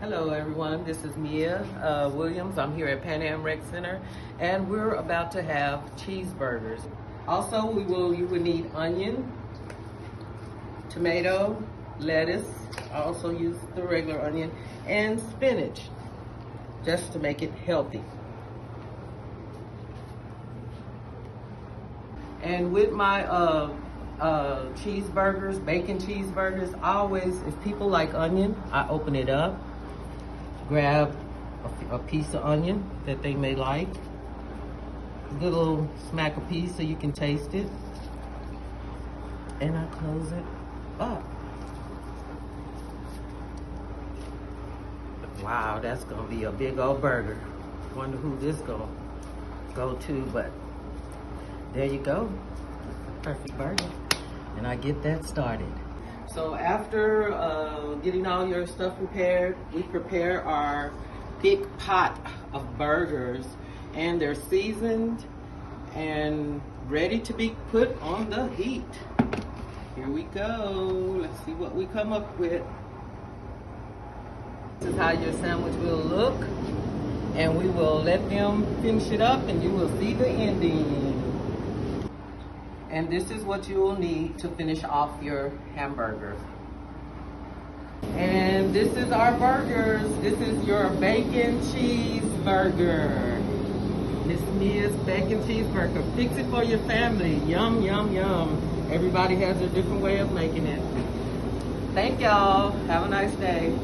Hello everyone, this is Mia Williams. I'm here at Pan Am Rec Center and we're about to have cheeseburgers. Also, you will need onion, tomato, lettuce. I also use the regular onion, and spinach, just to make it healthy. And with my cheeseburgers, bacon cheeseburgers, if people like onion, I open it up, grab a piece of onion that they may like, good little smack a piece so you can taste it, and I close it up. Wow, that's gonna be a big old burger. Wonder who this gonna go to, but there you go, perfect burger. And I get that started. So after getting all your stuff prepared, we prepare our big pot of burgers, and they're seasoned and ready to be put on the heat. Here we go. Let's see what we come up with. This is how your sandwich will look, and we will let them finish it up and you will see the ending. And this is what you will need to finish off your hamburger. And this is our burgers. This is your bacon cheeseburger. Miss Mia's bacon cheeseburger. Fix it for your family. Yum, yum, yum. Everybody has a different way of making it. Thank y'all. Have a nice day.